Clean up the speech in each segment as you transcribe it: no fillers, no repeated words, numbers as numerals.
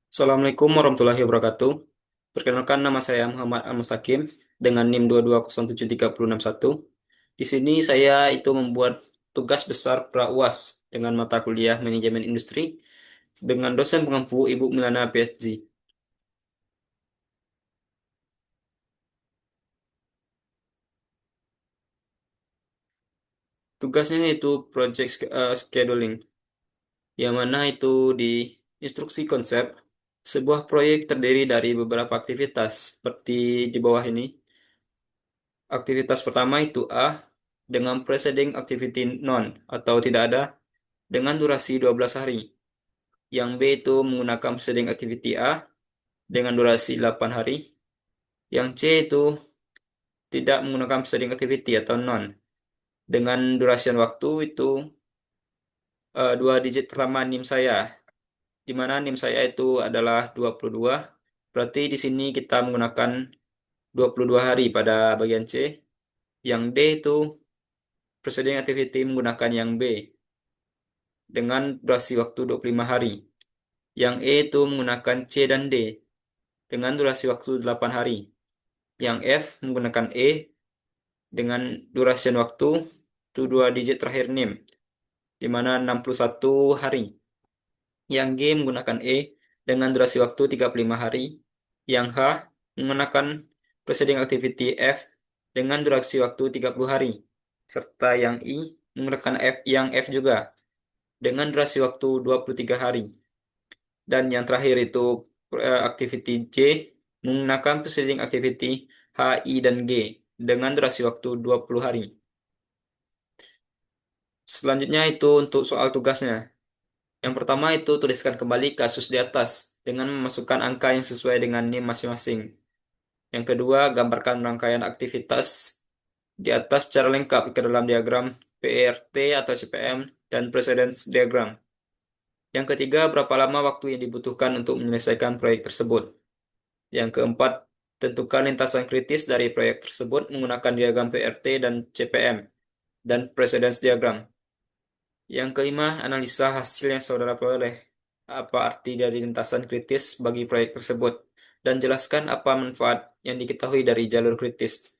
Assalamualaikum warahmatullahi wabarakatuh. Perkenalkan nama saya Muhammad Al-Mustaqim dengan NIM 2207361. Di sini saya itu membuat tugas besar pra-UAS dengan mata kuliah Manajemen Industri dengan dosen pengampu Ibu Milana PhD. Tugasnya itu project scheduling, yang mana itu di instruksi konsep sebuah proyek terdiri dari beberapa aktivitas seperti di bawah ini. Aktivitas pertama itu A dengan preceding activity none atau tidak ada dengan durasi 12 hari. Yang B itu menggunakan preceding activity A dengan durasi 8 hari. Yang C itu tidak menggunakan preceding activity atau none dengan durasi waktu itu dua digit pertama NIM saya, di mana NIM saya itu adalah 22. Berarti di sini kita menggunakan 22 hari pada bagian C. Yang D itu preceding activity menggunakan yang B dengan durasi waktu 25 hari. Yang E itu menggunakan C dan D dengan durasi waktu 8 hari. Yang F menggunakan E dengan durasi waktu itu dua digit terakhir NIM, di mana 61 hari. Yang G menggunakan E dengan durasi waktu 35 hari. Yang H menggunakan preceding activity F dengan durasi waktu 30 hari. Serta yang I menggunakan F juga dengan durasi waktu 23 hari. Dan yang terakhir itu activity J menggunakan preceding activity H, I, dan G dengan durasi waktu 20 hari. Selanjutnya itu untuk soal tugasnya. Yang pertama itu tuliskan kembali kasus di atas dengan memasukkan angka yang sesuai dengan NIM masing-masing. Yang kedua, gambarkan rangkaian aktivitas di atas secara lengkap ke dalam diagram PERT atau CPM dan precedence diagram. Yang ketiga, berapa lama waktu yang dibutuhkan untuk menyelesaikan proyek tersebut. Yang keempat, tentukan lintasan kritis dari proyek tersebut menggunakan diagram PRT dan CPM dan precedence diagram. Yang kelima, analisa hasil yang saudara peroleh. Apa arti dari lintasan kritis bagi proyek tersebut? Dan jelaskan apa manfaat yang diketahui dari jalur kritis.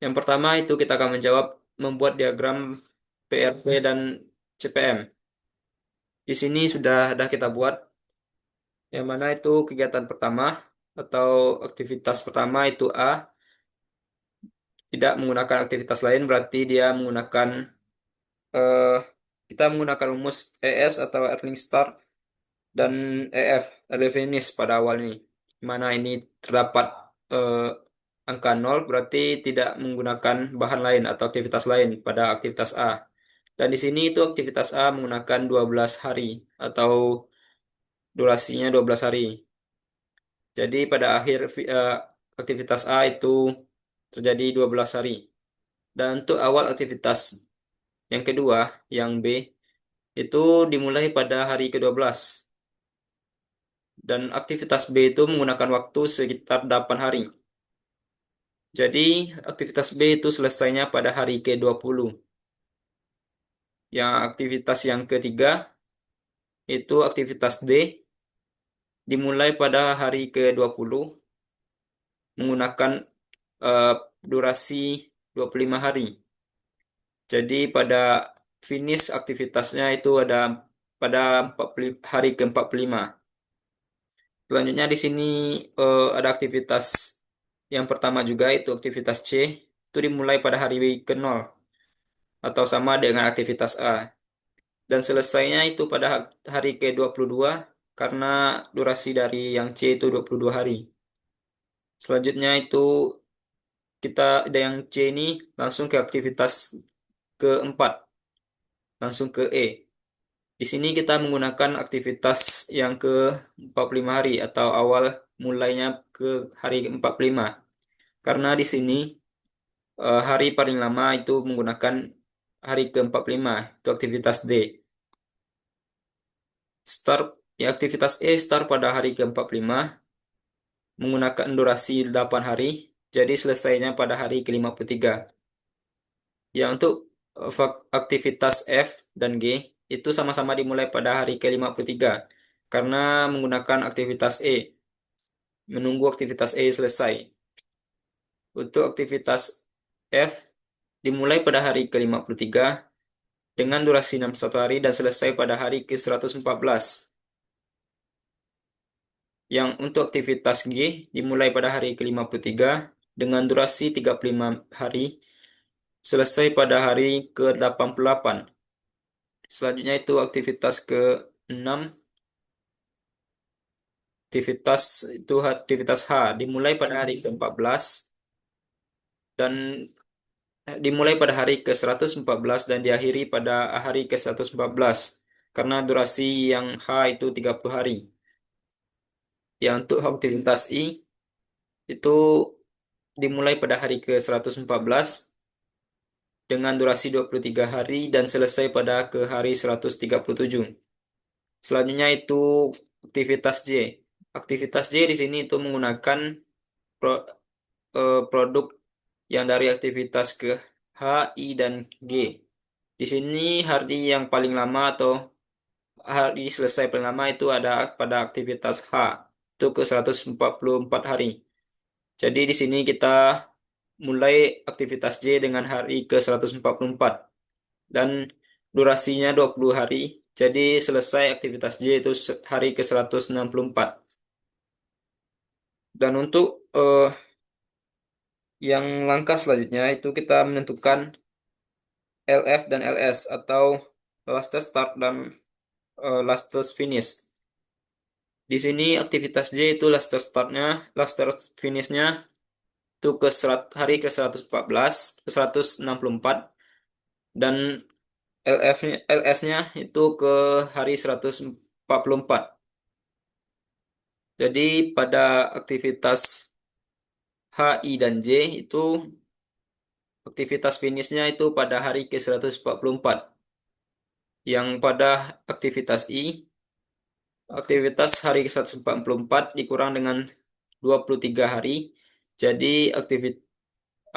Yang pertama itu kita akan menjawab membuat diagram PRT dan CPM. Di sini sudah ada kita buat, yang mana itu kegiatan pertama atau aktivitas pertama itu A, tidak menggunakan aktivitas lain berarti dia menggunakan eh, kita menggunakan rumus ES atau Earning Start dan EF Early Finish pada awal ini. Di mana ini terdapat eh, angka 0 berarti tidak menggunakan bahan lain atau aktivitas lain pada aktivitas A. Dan di sini itu aktivitas A menggunakan 12 hari atau durasinya 12 hari. Jadi pada akhir aktivitas A itu terjadi 12 hari. Dan untuk awal aktivitas yang kedua, yang B, itu dimulai pada hari ke-12. Dan aktivitas B itu menggunakan waktu sekitar 8 hari. Jadi aktivitas B itu selesainya pada hari ke-20. Yang aktivitas yang ketiga, itu aktivitas D, dimulai pada hari ke-20 menggunakan eh, durasi 25 hari. Jadi pada finish aktivitasnya itu ada pada 40 hari ke-45. Selanjutnya di sini ada aktivitas yang pertama juga itu aktivitas C itu dimulai pada hari ke-0 atau sama dengan aktivitas A dan selesainya itu pada hari ke-22 karena durasi dari yang C itu 22 hari. Selanjutnya itu kita ada yang C ini langsung ke aktivitas keempat, langsung ke E. Di sini kita menggunakan aktivitas yang ke-45 hari atau awal mulainya ke hari ke-45. Karena di sini hari paling lama itu menggunakan hari ke-45, itu aktivitas D. Start ya aktivitas E start pada hari ke-45 menggunakan durasi 8 hari, jadi selesainya pada hari ke-53. Ya untuk aktivitas F dan G itu sama-sama dimulai pada hari ke-53 karena menggunakan aktivitas E, menunggu aktivitas E selesai. Untuk aktivitas F dimulai pada hari ke-53 dengan durasi 61 hari dan selesai pada hari ke-114. Yang untuk aktivitas G dimulai pada hari ke-53 dengan durasi 35 hari, selesai pada hari ke-88. Selanjutnya itu aktivitas ke-6, aktivitas H dimulai pada hari ke-14 dan dimulai pada hari ke-114 dan diakhiri pada hari ke-114 karena durasi yang H itu 30 hari. Yang untuk aktivitas I itu dimulai pada hari ke-114 dengan durasi 23 hari dan selesai pada ke hari 137. Selanjutnya itu aktivitas J. Aktivitas J di sini itu menggunakan pro- produk yang dari aktivitas ke H, I, dan G. Di sini hari yang paling lama atau hari selesai paling lama itu ada pada aktivitas H, itu ke 144 hari. Jadi di sini kita mulai aktivitas J dengan hari ke 144 dan durasinya 20 hari. Jadi selesai aktivitas J itu hari ke 164. Dan untuk yang langkah selanjutnya itu kita menentukan LF dan LS atau last start dan last finish. Di sini aktivitas J itu last finishnya itu ke hari ke 114, ke 164 dan LS-nya itu ke hari 144. Jadi pada aktivitas H, I, dan J itu aktivitas finishnya itu pada hari ke 144. Yang pada aktivitas I, aktivitas hari ke 144 dikurang dengan 23 hari. Jadi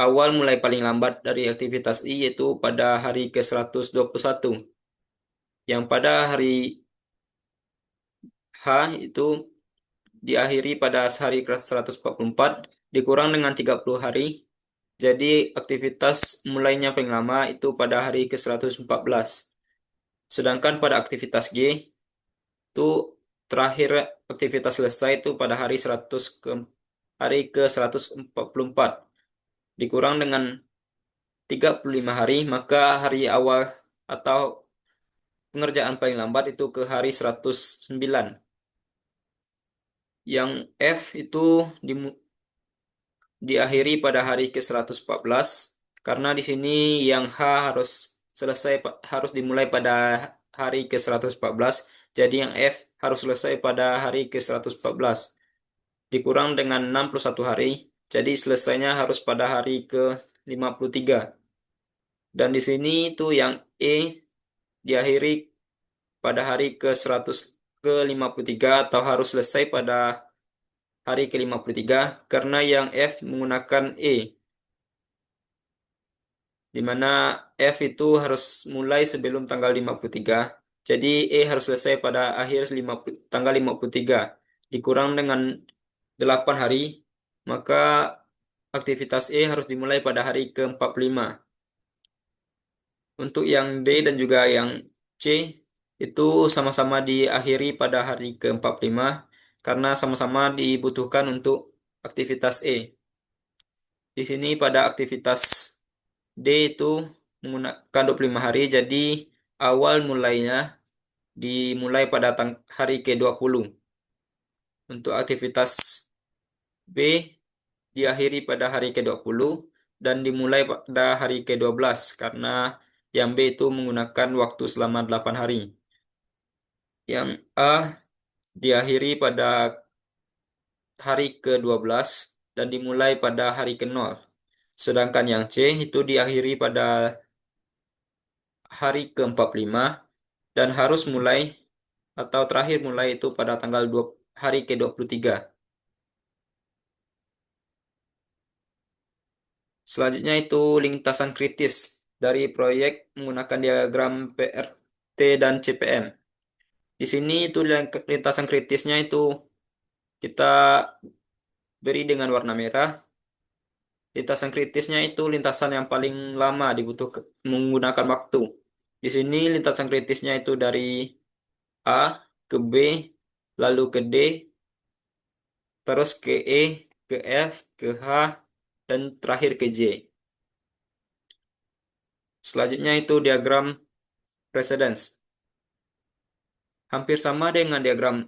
awal mulai paling lambat dari aktivitas I yaitu pada hari ke 121. Yang pada hari H itu diakhiri pada hari ke 144 dikurang dengan 30 hari. Jadi aktivitas mulainya paling lama itu pada hari ke 114. Sedangkan pada aktivitas G itu terakhir aktivitas selesai itu pada hari ke 144 dikurang dengan 35 hari, maka hari awal atau pengerjaan paling lambat itu ke hari 109. Yang F itu diakhiri pada hari ke 114 karena di sini yang H harus dimulai pada hari ke 114. Jadi yang F harus selesai pada hari ke 114 dikurang dengan 61 hari. Jadi selesainya harus pada hari ke 53. Dan di sini itu yang E diakhiri pada hari ke 100 ke 53 atau harus selesai pada hari ke 53 karena yang F menggunakan E, di mana F itu harus mulai sebelum tanggal 53. Jadi E harus selesai pada tanggal 53 dikurang dengan 8 hari, maka aktivitas E harus dimulai pada hari ke-45. Untuk yang D dan juga yang C itu sama-sama diakhiri pada hari ke-45 karena sama-sama dibutuhkan untuk aktivitas E. Di sini pada aktivitas D itu menggunakan 25 hari, jadi awal mulainya dimulai pada hari ke-20. Untuk aktivitas B diakhiri pada hari ke-20 dan dimulai pada hari ke-12 karena yang B itu menggunakan waktu selama 8 hari. Yang A diakhiri pada hari ke-12 dan dimulai pada hari ke-0. Sedangkan yang C itu diakhiri pada hari ke-45 dan harus mulai atau terakhir mulai itu pada hari ke-23. Selanjutnya itu lintasan kritis dari proyek menggunakan diagram PR. T dan CPM. Di sini itu lintasan kritisnya itu kita beri dengan warna merah. Lintasan kritisnya itu lintasan yang paling lama dibutuhkan menggunakan waktu. Di sini lintasan kritisnya itu dari A ke B, lalu ke D, terus ke E, ke F, ke H, dan terakhir ke J. Selanjutnya itu diagram precedence. Hampir sama dengan diagram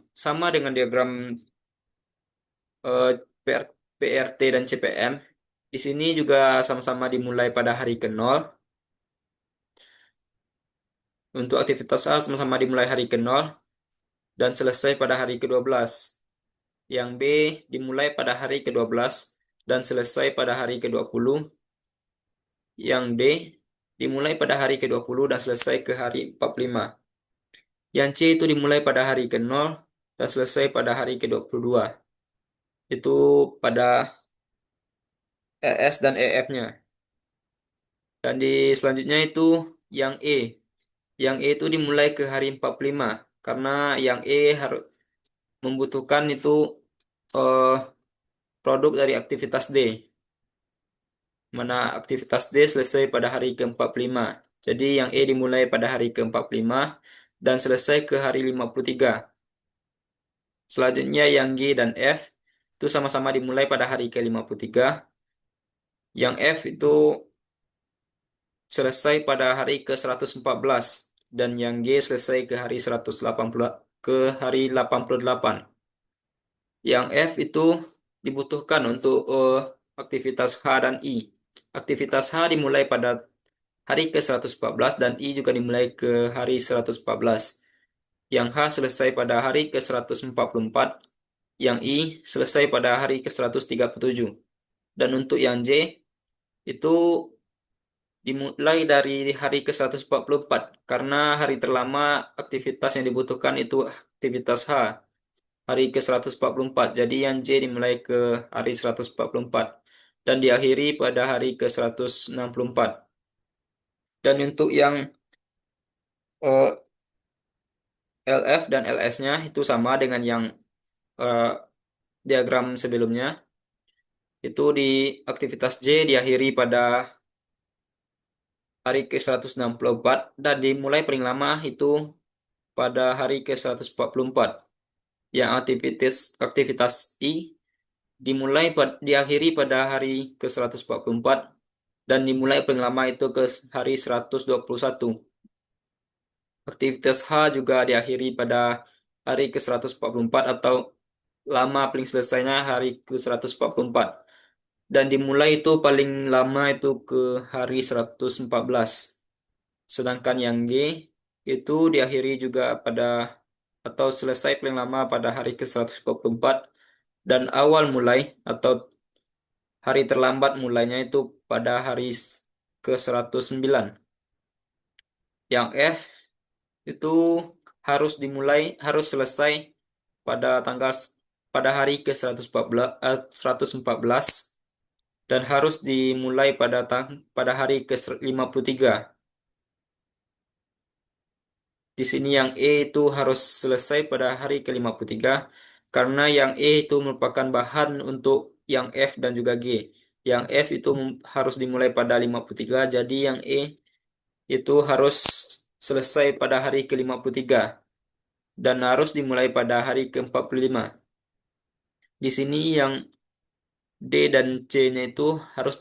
PR, PRT dan CPM. Di sini juga sama-sama dimulai pada hari ke-0. Untuk aktivitas A sama-sama dimulai hari ke-0 dan selesai pada hari ke-12. Yang B dimulai pada hari ke-12 dan selesai pada hari ke-20. Yang D dimulai pada hari ke-20 dan selesai ke hari 45. Yang C itu dimulai pada hari ke-0 dan selesai pada hari ke-22. Itu pada ES dan EF-nya. Dan di selanjutnya itu yang E. Yang E itu dimulai ke hari 45 karena yang E harus membutuhkan itu eh, produk dari aktivitas D. Mana aktivitas D selesai pada hari ke-45. Jadi yang E dimulai pada hari ke-45 dan selesai ke hari 53. Selanjutnya yang G dan F itu sama-sama dimulai pada hari ke-53. Yang F itu selesai pada hari ke-114 dan yang G selesai ke hari 180 ke hari 88. Yang F itu dibutuhkan untuk aktivitas H dan I. Aktivitas H dimulai pada hari ke-114 dan I juga dimulai ke hari 114. Yang H selesai pada hari ke-144, yang I selesai pada hari ke-137. Dan untuk yang J itu dimulai dari hari ke-144 karena hari terlama aktivitas yang dibutuhkan itu aktivitas H, hari ke-144. Jadi yang J dimulai ke hari 144 dan diakhiri pada hari ke-164. Dan untuk yang LF dan LS-nya itu sama dengan yang eh, diagram sebelumnya. Itu di aktivitas J diakhiri pada hari ke-164 dan dimulai paling lama itu pada hari ke-144. Yang aktivitas I diakhiri pada hari ke-144 dan dimulai paling lama itu ke hari 121. Aktivitas H juga diakhiri pada hari ke-144 atau lama paling selesainya hari ke-144. Dan dimulai itu paling lama itu ke hari 114. Sedangkan yang G itu diakhiri juga pada atau selesai paling lama pada hari ke-124 dan awal mulai atau hari terlambat mulainya itu pada hari ke-109. Yang F itu harus selesai pada pada hari ke-114 dan harus dimulai pada hari ke-53. Di sini yang E itu harus selesai pada hari ke-53 karena yang E itu merupakan bahan untuk yang F dan juga G. Yang F itu harus dimulai pada 53, jadi yang E itu harus selesai pada hari ke-53 dan harus dimulai pada hari ke-45. Di sini yang D dan C-nya itu harus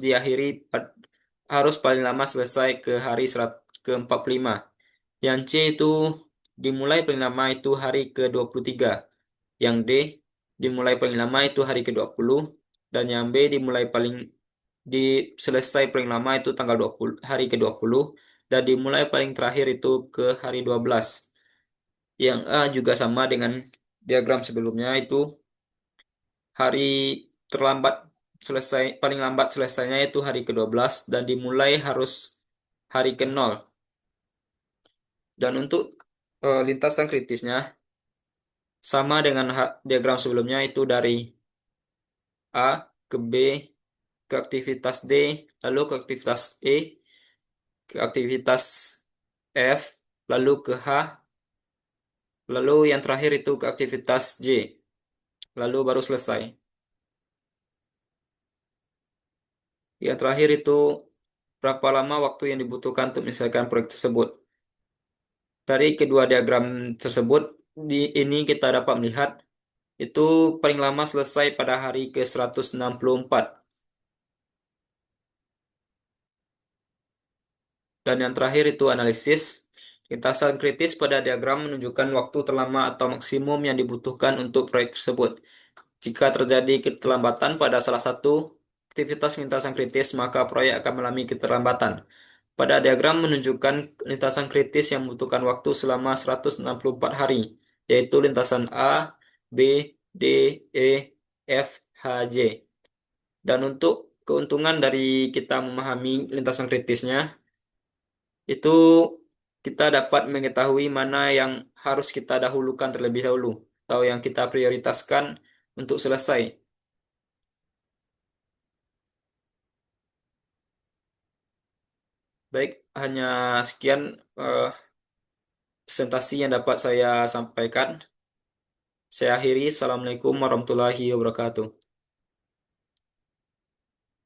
paling lama selesai ke hari ke-45. Yang C itu dimulai paling lama itu hari ke-23. Yang D dimulai paling lama itu hari ke-20 dan yang B selesai paling lama itu tanggal 20 hari ke-20 dan dimulai paling terakhir itu ke hari 12. Yang A juga sama dengan diagram sebelumnya itu hari terlambat paling lambat selesainya itu hari ke-12 dan dimulai harus hari ke-0. Dan untuk lintasan kritisnya sama dengan diagram sebelumnya itu dari A ke B ke aktivitas D lalu ke aktivitas E ke aktivitas F lalu ke H, lalu yang terakhir itu ke aktivitas J, lalu baru selesai. Yang terakhir itu berapa lama waktu yang dibutuhkan untuk menyelesaikan proyek tersebut. Dari kedua diagram tersebut, di ini kita dapat melihat itu paling lama selesai pada hari ke-164. Dan yang terakhir itu analisis. Lintasan kritis pada diagram menunjukkan waktu terlama atau maksimum yang dibutuhkan untuk proyek tersebut. Jika terjadi keterlambatan pada salah satu aktivitas lintasan kritis, maka proyek akan mengalami keterlambatan. Pada diagram menunjukkan lintasan kritis yang membutuhkan waktu selama 164 hari, yaitu lintasan A, B, D, E, F, H, J. Dan untuk keuntungan dari kita memahami lintasan kritisnya, itu kita dapat mengetahui mana yang harus kita dahulukan terlebih dahulu, atau yang kita prioritaskan untuk selesai. Baik, hanya sekian eh, presentasi yang dapat saya sampaikan. Saya akhiri. Assalamualaikum warahmatullahi wabarakatuh.